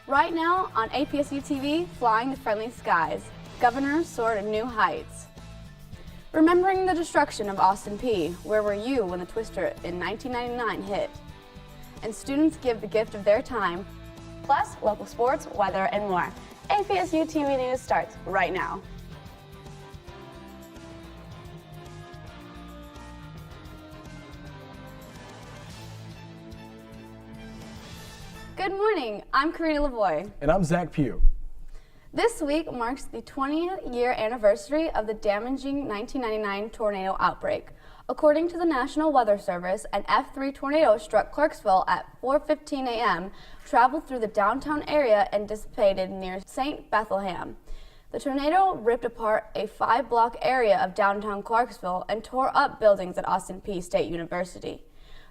Right now on APSU-TV, Flying the Friendly Skies, governors soar to new heights. Remembering the destruction of Austin Peay, where were you when the twister in 1999 hit? And students give the gift of their time, plus local sports, weather, and more. APSU-TV News starts right now. Good morning, I'm Karina. And I'm Zach Pugh. This week marks the 20th year anniversary of the damaging 1999 tornado outbreak. According to the National Weather Service, an F3 tornado struck Clarksville at 4:15 a.m., traveled through the downtown area and dissipated near St. Bethlehem. The tornado ripped apart a 5-block area of downtown Clarksville and tore up buildings at Austin Peay State University.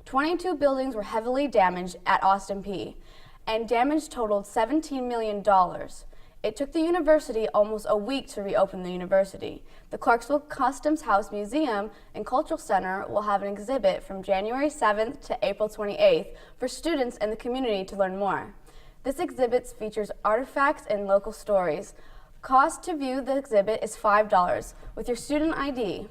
22 buildings were heavily damaged at Austin Peay, and damage totaled $17 million. It took the university almost a week to reopen the university. The Clarksville Customs House Museum and Cultural Center will have an exhibit from January 7th to April 28th for students and the community to learn more. This exhibit features artifacts and local stories. Cost to view the exhibit is $5 with your student ID.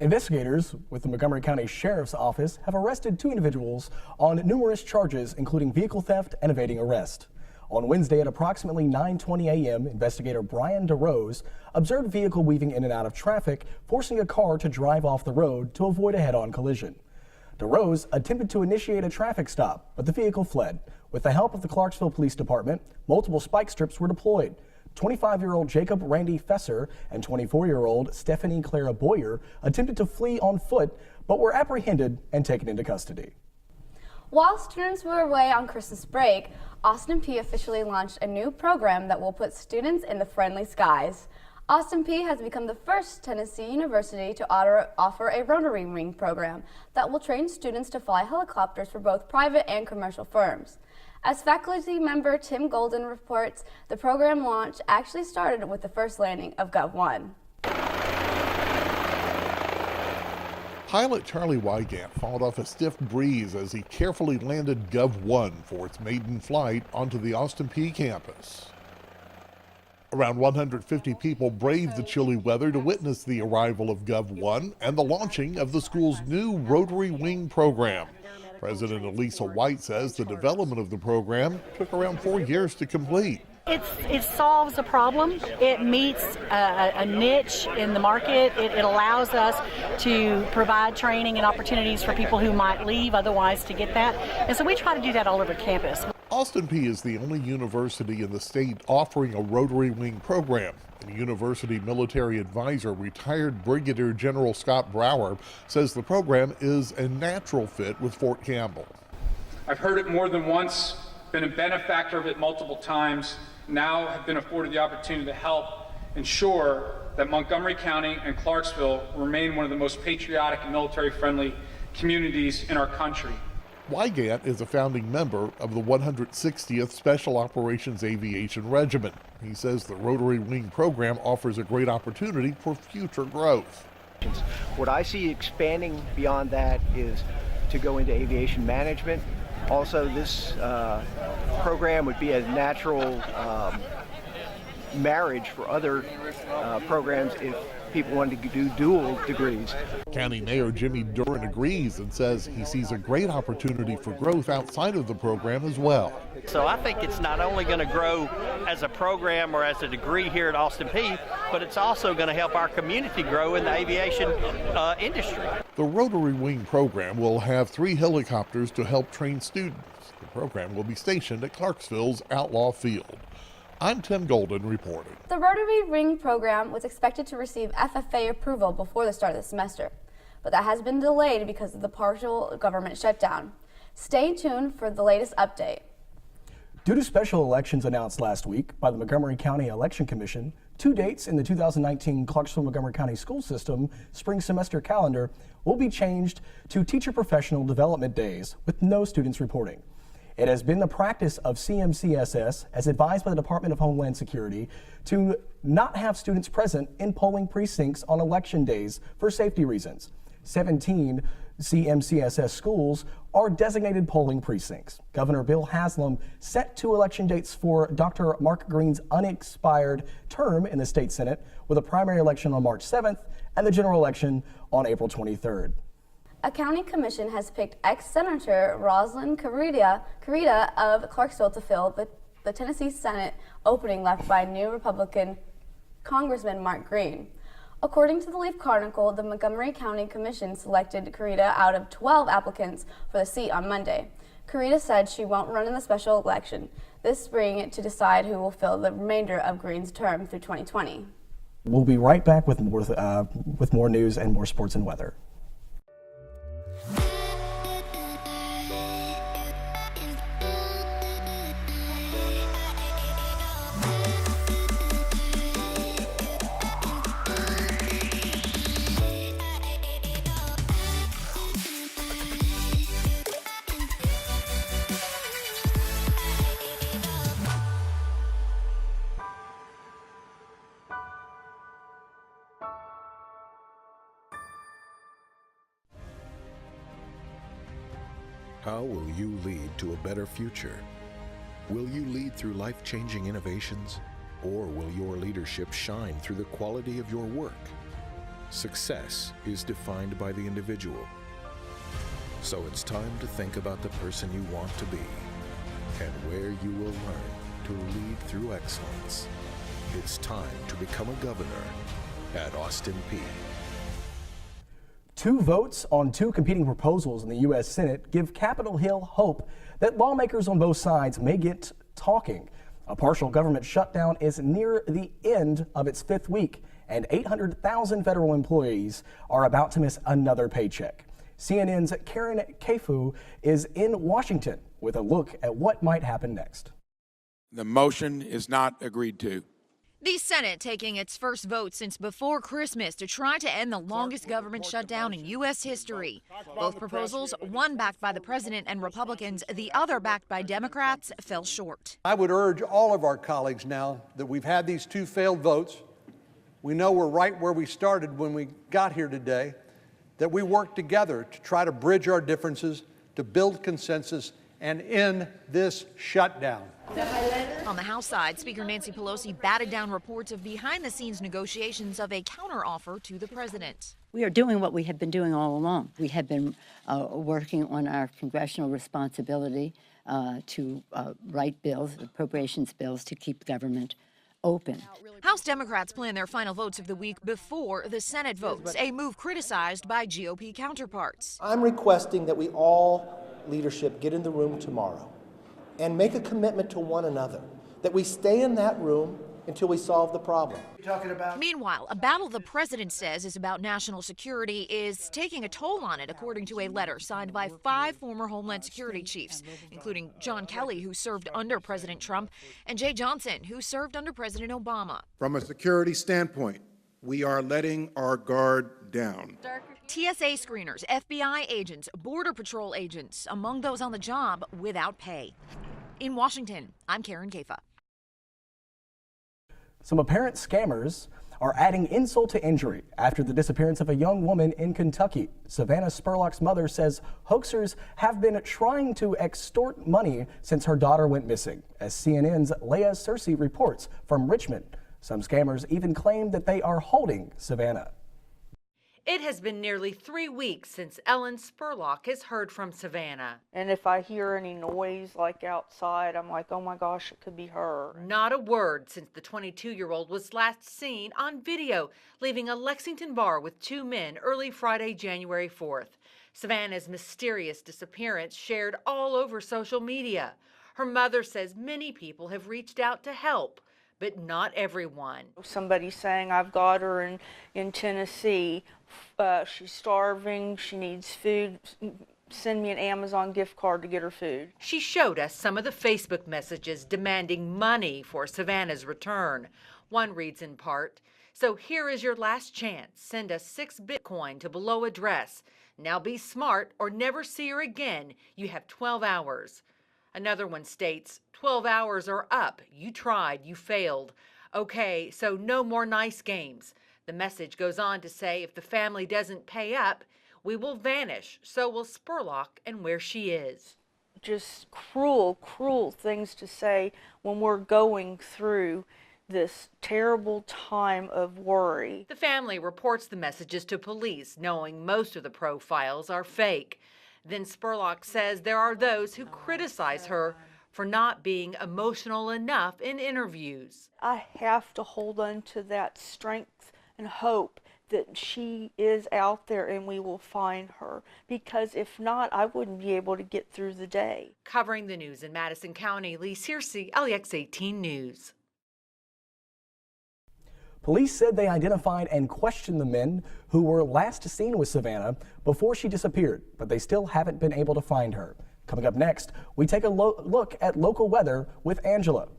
Investigators with the Montgomery County Sheriff's Office have arrested 2 individuals on numerous charges, including vehicle theft and evading arrest. On Wednesday at approximately 9:20 a.m., investigator Brian DeRose observed a vehicle weaving in and out of traffic, forcing a car to drive off the road to avoid a head-on collision. DeRose attempted to initiate a traffic stop, but the vehicle fled. With the help of the Clarksville Police Department, multiple spike strips were deployed. 25-year-old Jacob Randy Fesser and 24-year-old Stephanie Clara Boyer attempted to flee on foot, but were apprehended and taken into custody. While students were away on Christmas break, Austin Peay officially launched a new program that will put students in the friendly skies. Austin Peay has become the first Tennessee university to offer a Rotary Wing program that will train students to fly helicopters for both private and commercial firms. As faculty member Tim Golden reports, the program launch actually started with the first landing of Gov-1. Pilot Charlie Wygant fought off a stiff breeze as he carefully landed Gov-1 for its maiden flight onto the Austin Peay campus. Around 150 people braved the chilly weather to witness the arrival of Gov-1 and the launching of the school's new Rotary Wing program. President Elisa White says the development of the program took around 4 years to complete. It solves a problem. It meets a niche in the market. It allows us to provide training and opportunities for people who might leave otherwise to get that. And so we try to do that all over campus. Austin Peay is the only university in the state offering a Rotary Wing program. The university military advisor, retired Brigadier General Scott Brower, says the program is a natural fit with Fort Campbell. I've heard it more than once, been a benefactor of it multiple times, now have been afforded the opportunity to help ensure that Montgomery County and Clarksville remain one of the most patriotic and military-friendly communities in our country. Wygant is a founding member of the 160th Special Operations Aviation Regiment. He says the Rotary Wing program offers a great opportunity for future growth. What I see expanding beyond that is to go into aviation management. Also, this program would be a natural marriage for other programs if people wanted to do dual degrees. County Mayor Jimmy Duran agrees and says he sees a great opportunity for growth outside of the program as well. So I think it's not only going to grow as a program or as a degree here at Austin Peay, but it's also going to help our community grow in the aviation industry. The Rotary Wing program will have 3 helicopters to help train students. The program will be stationed at Clarksville's Outlaw Field. I'm Tim Golden reporting. The Rotary Wing program was expected to receive FFA approval before the start of the semester, but that has been delayed because of the partial government shutdown. Stay tuned for the latest update. Due to special elections announced last week by the Montgomery County Election Commission, 2 dates in the 2019 Clarksville-Montgomery County School System spring semester calendar will be changed to Teacher Professional Development Days with no students reporting. It has been the practice of CMCSS, as advised by the Department of Homeland Security, to not have students present in polling precincts on election days for safety reasons. 17 CMCSS schools are designated polling precincts. Governor Bill Haslam set 2 election dates for Dr. Mark Green's unexpired term in the state Senate, with a primary election on March 7th and the general election on April 23rd. A county commission has picked ex-Senator Rosalynn Karina of Clarksville to fill the Tennessee Senate opening left by new Republican Congressman Mark Green. According to the Leaf Chronicle, the Montgomery County Commission selected Karina out of 12 applicants for the seat on Monday. Karina said she won't run in the special election this spring to decide who will fill the remainder of Green's term through 2020. We'll be right back with more news and more sports and weather. How will you lead to a better future? Will you lead through life-changing innovations, or will your leadership shine through the quality of your work? Success is defined by the individual. So it's time to think about the person you want to be and where you will learn to lead through excellence. It's time to become a governor at Austin Peay. 2 votes on 2 competing proposals in the U.S. Senate give Capitol Hill hope that lawmakers on both sides may get talking. A partial government shutdown is near the end of its 5th week, and 800,000 federal employees are about to miss another paycheck. CNN's Karina Kefu is in Washington with a look at what might happen next. The motion is not agreed to. The Senate taking its first vote since before Christmas to try to end the longest government shutdown in U.S. history. Both proposals, one backed by the president and Republicans, the other backed by Democrats, fell short. I would urge all of our colleagues now that we've had these 2 failed votes. We know we're right where we started when we got here today, that we work together to try to bridge our differences, to build consensus, and end this shutdown. On the House side, Speaker Nancy Pelosi batted down reports of behind-the-scenes negotiations of a counteroffer to the president. We are doing what we have been doing all along. We have been working on our congressional responsibility to write bills, appropriations bills, to keep government open. House Democrats plan their final votes of the week before the Senate votes, a move criticized by GOP counterparts. I'm requesting that we all, leadership, get in the room tomorrow and make a commitment to one another, that we stay in that room until we solve the problem. Meanwhile, a battle the president says is about national security is taking a toll on it, according to a letter signed by 5 former Homeland Security chiefs, including John Kelly, who served under President Trump, and Jay Johnson, who served under President Obama. From a security standpoint, we are letting our guard down. TSA screeners, FBI agents, Border Patrol agents, among those on the job without pay. In Washington, I'm Karen Kefa. Some apparent scammers are adding insult to injury after the disappearance of a young woman in Kentucky. Savannah Spurlock's mother says hoaxers have been trying to extort money since her daughter went missing. As CNN's Leah Searcy reports from Richmond, some scammers even claim that they are holding Savannah. It has been nearly 3 weeks since Ellen Spurlock has heard from Savannah. And if I hear any noise like outside, I'm like, oh my gosh, it could be her. Not a word since the 22-year-old was last seen on video leaving a Lexington bar with 2 men early Friday, January 4th. Savannah's mysterious disappearance shared all over social media. Her mother says many people have reached out to help, but not everyone. Somebody saying, I've got her in Tennessee. She's starving. She needs food. Send me an Amazon gift card to get her food. She showed us some of the Facebook messages demanding money for Savannah's return. One reads in part, so here is your last chance. Send us 6 Bitcoin to below address. Now be smart or never see her again. You have 12 hours. Another one states, 12 hours are up. You tried, you failed. Okay, so no more nice games. The message goes on to say if the family doesn't pay up, We will vanish, so will Spurlock and where she is. Just cruel, cruel things to say when we're going through this terrible time of worry. The family reports the messages to police, knowing most of the profiles are fake. Then Spurlock says there are those who criticize her for not being emotional enough in interviews. I have to hold on to that strength and hope that she is out there and we will find her, because if not, I wouldn't be able to get through the day. Covering the news in Madison County, Lee Searcy, LEX 18 News. Police said they identified and questioned the men who were last seen with Savannah before she disappeared, but they still haven't been able to find her. Coming up next, we take a look at local weather with Angela.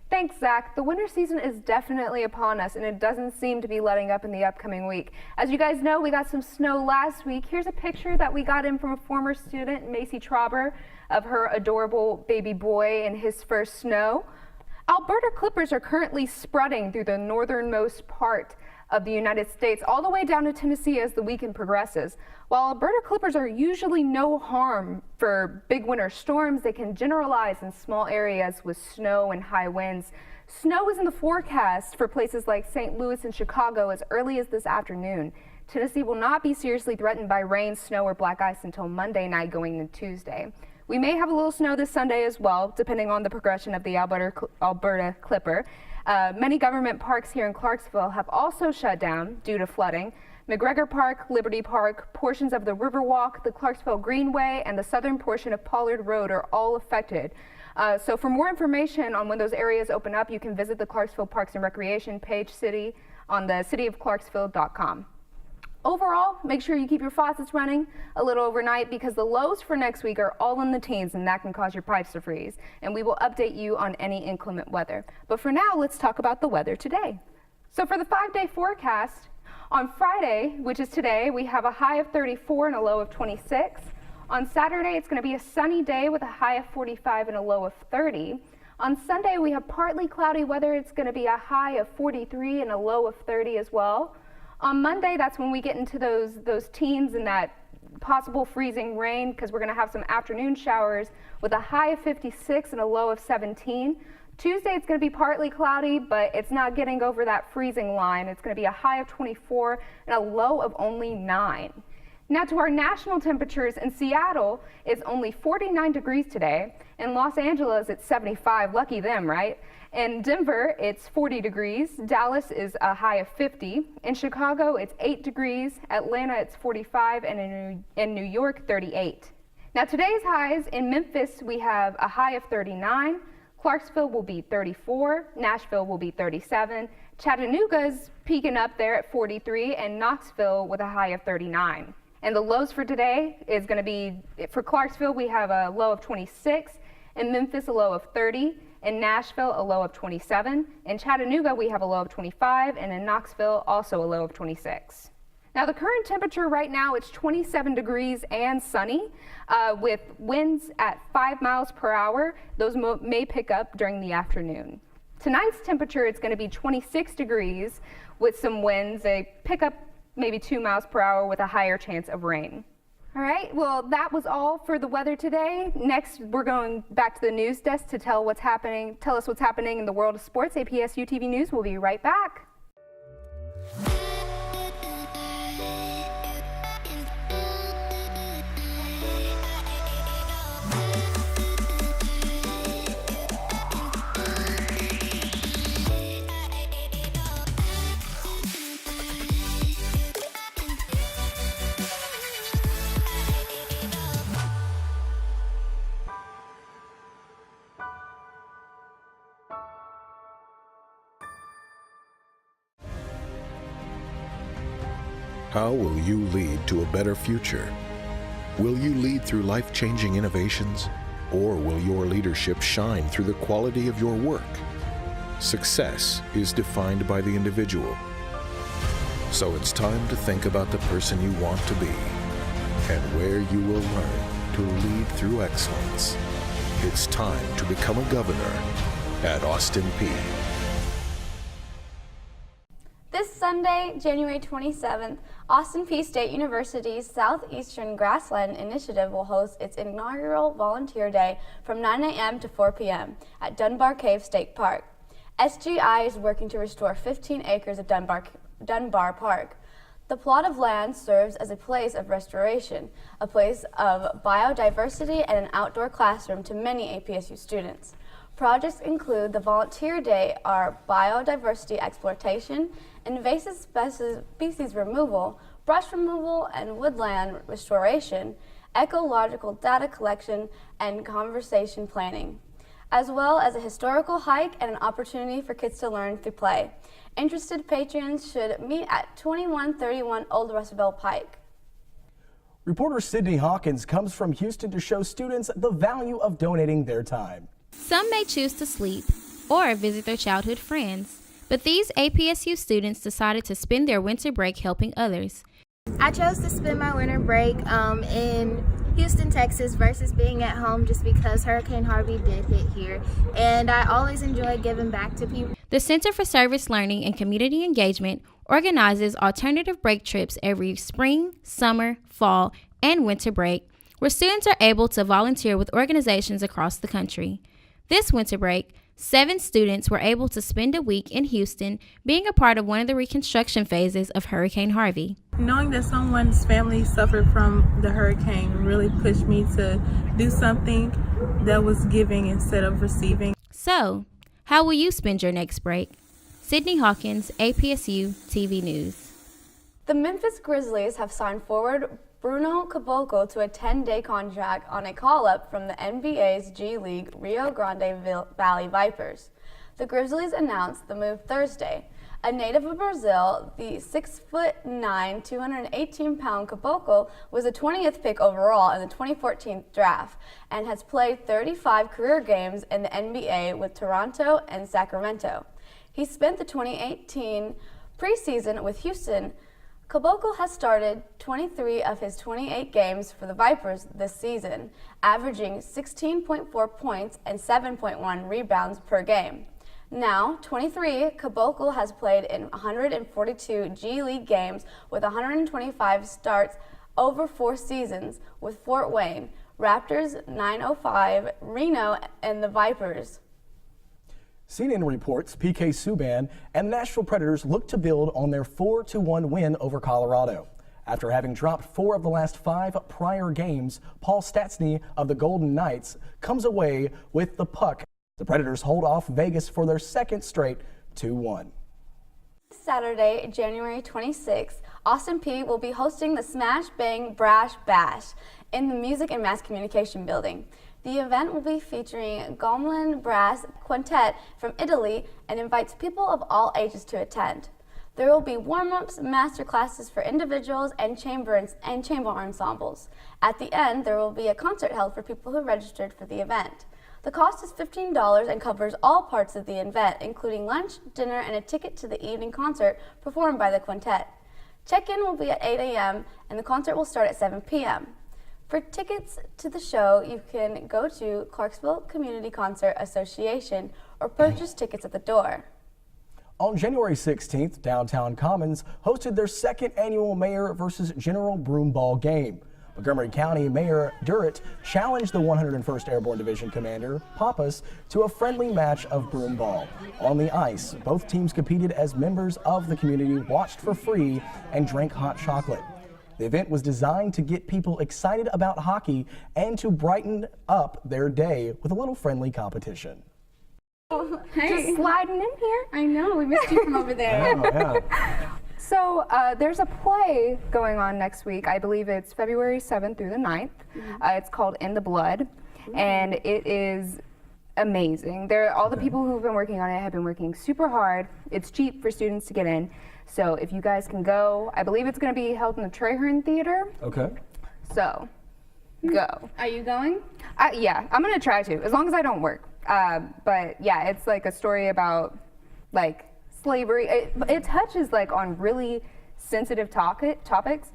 Thanks, Zach. The winter season is definitely upon us, and it doesn't seem to be letting up in the upcoming week. As you guys know, we got some snow last week. Here's a picture that we got in from a former student, Macy Trauber, of her adorable baby boy in his first snow. Alberta clippers are currently spreading through the northernmost part of the United States, all the way down to Tennessee as the weekend progresses. While Alberta clippers are usually no harm for big winter storms, they can generalize in small areas with snow and high winds. Snow is in the forecast for places like St. Louis and Chicago as early as this afternoon. Tennessee will not be seriously threatened by rain, snow, or black ice until Monday night going into Tuesday. We may have a little snow this Sunday as well, depending on the progression of the Alberta Clipper. Many government parks here in Clarksville have also shut down due to flooding. McGregor Park, Liberty Park, portions of the Riverwalk, the Clarksville Greenway, and the southern portion of Pollard Road are all affected. So for more information on when those areas open up, you can visit the Clarksville Parks and Recreation page on the cityofclarksville.com. Overall, make sure you keep your faucets running a little overnight because the lows for next week are all in the teens and that can cause your pipes to freeze. And we will update you on any inclement weather. But for now, let's talk about the weather today. So for the 5-day forecast, on Friday, which is today, we have a high of 34 and a low of 26. On Saturday, it's going to be a sunny day with a high of 45 and a low of 30. On Sunday, we have partly cloudy weather. It's going to be a high of 43 and a low of 30 as well. On Monday, that's when we get into those teens and that possible freezing rain because we're going to have some afternoon showers with a high of 56 and a low of 17. Tuesday, it's going to be partly cloudy, but it's not getting over that freezing line. It's going to be a high of 24 and a low of only 9. Now to our national temperatures, in Seattle, it's only 49 degrees today. In Los Angeles, it's 75. Lucky them, right? In Denver, it's 40 degrees. Dallas is a high of 50. In Chicago, it's 8 degrees. Atlanta, it's 45. And in New York, 38. Now today's highs, in Memphis, we have a high of 39. Clarksville will be 34. Nashville will be 37. Chattanooga's peaking up there at 43. And Knoxville with a high of 39. And the lows for today is going to be, for Clarksville, we have a low of 26. In Memphis, a low of 30. In Nashville, a low of 27. In Chattanooga, we have a low of 25. And in Knoxville, also a low of 26. Now, the current temperature right now, it's 27 degrees and sunny with winds at 5 miles per hour. Those may pick up during the afternoon. Tonight's temperature, it's going to be 26 degrees with some winds. They pick up maybe 2 miles per hour with a higher chance of rain. All right, well, that was all for the weather today. Next, we're going back to the news desk to tell us what's happening in the world of sports. APSU-TV News will be right back. How will you lead to a better future? Will you lead through life-changing innovations, or will your leadership shine through the quality of your work? Success is defined by the individual. So it's time to think about the person you want to be and where you will learn to lead through excellence. It's time to become a governor at Austin Peay. This Sunday, January 27th, Austin Peay State University's Southeastern Grassland Initiative will host its inaugural Volunteer Day from 9 a.m. to 4 p.m. at Dunbar Cave State Park. SGI is working to restore 15 acres of Dunbar Park. The plot of land serves as a place of restoration, a place of biodiversity, and an outdoor classroom to many APSU students. Projects include the Volunteer Day are biodiversity exploitation, invasive species removal, brush removal and woodland restoration, ecological data collection, and conversation planning, as well as a historical hike and an opportunity for kids to learn through play. Interested patrons should meet at 2131 Old Russellville Pike. Reporter Sydney Hawkins comes from Houston to show students the value of donating their time. Some may choose to sleep or visit their childhood friends, but these APSU students decided to spend their winter break helping others. I chose to spend my winter break in Houston, Texas versus being at home just because Hurricane Harvey did hit here, and I always enjoy giving back to people. The Center for Service Learning and Community Engagement organizes alternative break trips every spring, summer, fall, and winter break, where students are able to volunteer with organizations across the country. This winter break, 7 students were able to spend a week in Houston being a part of one of the reconstruction phases of Hurricane Harvey. Knowing that someone's family suffered from the hurricane really pushed me to do something that was giving instead of receiving. So, how will you spend your next break? Sydney Hawkins, APSU-TV News. The Memphis Grizzlies have signed forward Bruno Caboclo to a 10-day contract on a call-up from the NBA's G League Rio Grande Valley Vipers. The Grizzlies announced the move Thursday. A native of Brazil, the 6'9", 218-pound Caboclo was the 20th pick overall in the 2014 draft and has played 35 career games in the NBA with Toronto and Sacramento. He spent the 2018 preseason with Houston. Caboclo has started 23 of his 28 games for the Vipers this season, averaging 16.4 points and 7.1 rebounds per game. Now, 23, Caboclo has played in 142 G League games with 125 starts over 4 seasons with Fort Wayne, Raptors 905, Reno, and the Vipers. CNN reports PK Subban and the Nashville Predators look to build on their 4-1 win over Colorado. After having dropped 4 of the last 5 prior games, Paul Stastny of the Golden Knights comes away with the puck. The Predators hold off Vegas for their second straight 2-1. Saturday, January 26th, Austin Peay will be hosting the Smash Bang Brash Bash in the Music and Mass Communication Building. The event will be featuring Galvan Brass Quintet from Italy and invites people of all ages to attend. There will be warm-ups, master classes for individuals, and chamber ensembles. At the end, there will be a concert held for people who registered for the event. The cost is $15 and covers all parts of the event, including lunch, dinner, and a ticket to the evening concert performed by the quintet. Check-in will be at 8 a.m. and the concert will start at 7 p.m. For tickets to the show, you can go to Clarksville Community Concert Association or purchase tickets at the door. On January 16th, Downtown Commons hosted their second annual Mayor versus General Broom Ball game. Montgomery County Mayor Ritchart challenged the 101st Airborne Division Commander, Pappas, to a friendly match of broom ball. On the ice, both teams competed as members of the community watched for free and drank hot chocolate. The event was designed to get people excited about hockey and to brighten up their day with a little friendly competition. Oh, hey. Just sliding in here. I know, we missed you from over there. Yeah. So there's a play going on next week. I believe it's February 7th through the 9th. It's called In the Blood, and it is amazing. All the people who've been working on it have been working super hard. It's cheap for students to get in. So if you guys can go, I believe it's going to be held in the Traherne Theater. Okay. So, go. Are you going? Yeah, I'm going to try to, as long as I don't work. But yeah, it's like a story about like slavery. It touches like on really sensitive topics.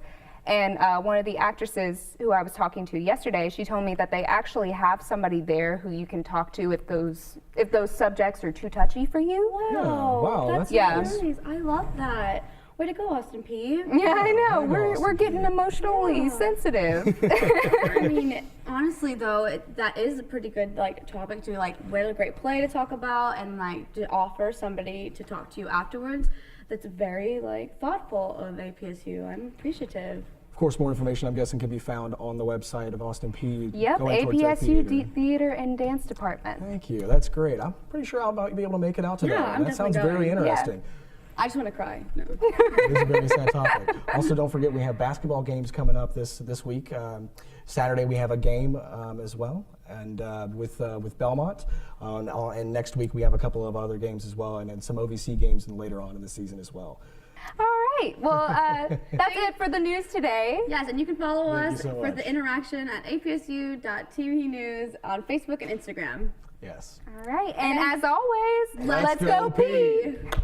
And one of the actresses who I was talking to yesterday, she told me that they actually have somebody there who you can talk to if those subjects are too touchy for you. Wow, wow, that's yeah. nice. I love that. Way to go, Austin Peay. Yeah, I know. We're getting emotionally sensitive. I mean, honestly though, that is a pretty good topic to what a great play to talk about and to offer somebody to talk to you afterwards. That's very thoughtful of APSU. I'm appreciative. Of course, more information, I'm guessing, can be found on the website of Austin Peay. Yep, APSU Theater and Dance Department. Thank you. That's great. I'm pretty sure I'll be able to make it out today. Yeah, that sounds very interesting. Yeah. I just want to cry. No. It is a very sad topic. Also, don't forget we have basketball games coming up this week. Saturday we have a game as well, and with Belmont. And next week we have a couple of other games as well, and then some OVC games later on in the season as well. All right. Well, that's it for the news today. Yes, and you can follow us for the interaction at apsu.tv news on Facebook and Instagram. Yes. All right. And as always, let's go Peay.